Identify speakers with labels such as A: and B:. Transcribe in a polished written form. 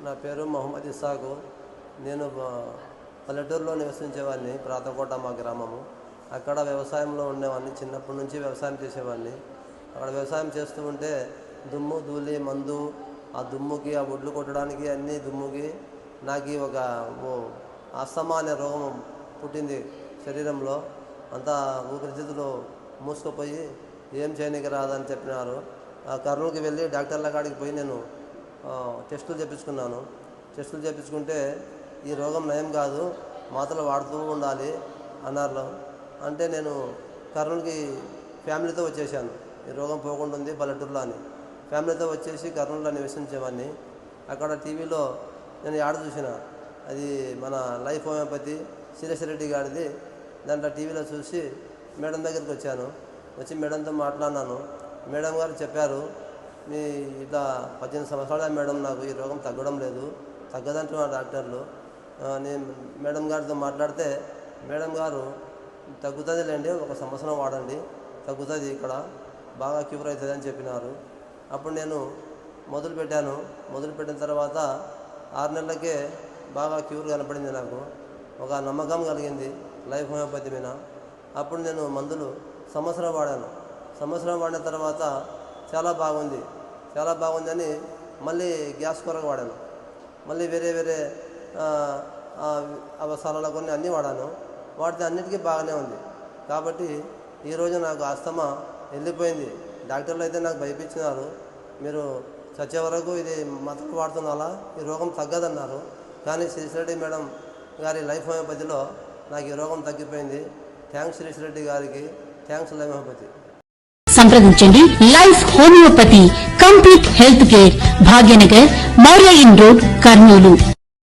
A: నా పేరు మొహమ్మద్ ఇస్సాకు. నేను పల్లెటూరులో నివసించేవాడిని. ప్రాతకోట మా గ్రామము. అక్కడ వ్యవసాయంలో ఉండేవాడిని. చిన్నప్పటి నుంచి వ్యవసాయం చేసేవాడిని. అక్కడ వ్యవసాయం చేస్తూ ఉంటే దుమ్ము ధూళి మందు, ఆ దుమ్ముకి ఆ ఒడ్లు కొట్టడానికి అన్నీ దుమ్ముకి నాకు ఒక అస్తమా అనే రోగం పుట్టింది శరీరంలో. అంతా ఊపిరితిత్తులు మూసుకుపోయి ఏం చేయడానికి రాదని చెప్పినారు. కర్నూలుకి వెళ్ళి డాక్టర్ల కాడికి పోయి నేను టెస్టులు చేయించుకున్నాను. టెస్టులు చేయించుకుంటే ఈ రోగం నయం కాదు, మాత్రలు వాడుతూ ఉండాలి అన్నారు. అంటే నేను కర్నూలుకి ఫ్యామిలీతో వచ్చేసాను. ఈ రోగం పోకుండా ఉంది పల్లెటూరులో అని ఫ్యామిలీతో వచ్చేసి కర్నూలులో నివసించేవాడిని. అక్కడ టీవీలో నేను యాడ్ చూసిన, అది మన లైఫ్ హోమియోపతి శ్రీరెడ్డి గారిది. దాంట్లో టీవీలో చూసి మేడం దగ్గరికి వచ్చాను. వచ్చి మేడంతో మాట్లాడినాను. మేడం గారు చెప్పారు, మీ ఇట్లా 18 సంవత్సరాల మేడం, నాకు ఈ రోగం తగ్గడం లేదు, తగ్గదంటున్నారు డాక్టర్లు. నేను మేడం గారితో మాట్లాడితే మేడం గారు తగ్గుతుంది లేండి, 1 సంవత్సరం వాడండి, తగ్గుతుంది, ఇక్కడ బాగా క్యూర్ అవుతుంది అని చెప్పినారు. అప్పుడు నేను మొదలుపెట్టాను. మొదలుపెట్టిన తర్వాత 6 నెలలకే బాగా క్యూర్ కనపడింది. నాకు ఒక నమ్మకం కలిగింది లైఫ్ హోమియోపతి మీద. అప్పుడు నేను మందులు సంవత్సరం వాడాను. సంవత్సరం వాడిన తర్వాత చాలా బాగుందని మళ్ళీ గ్యాస్ కొరకు వాడాను. మళ్ళీ వేరే అవసరాల కొన్ని అన్నీ వాడాను. వాడితే అన్నిటికీ బాగానే ఉంది. కాబట్టి ఈరోజు నాకు ఆస్తమా వెళ్ళిపోయింది. డాక్టర్లు అయితే నాకు భయపించినారు, మీరు చచ్చే వరకు ఇది మాత్రం వాడుతున్నారా, ఈ రోగం తగ్గదన్నారు. కానీ శ్రీరెడ్డి మేడం గారి లైఫ్ హోమియోపతిలో నాకు ఈ రోగం తగ్గిపోయింది. థ్యాంక్స్ శ్రీరెడ్డి గారికి, థ్యాంక్స్ లైఫ్ హోమియోపతి.
B: సంప్రదించండి. Life homeopathy complete health care, Bhagyanagar, Maurya in road, Kurnool.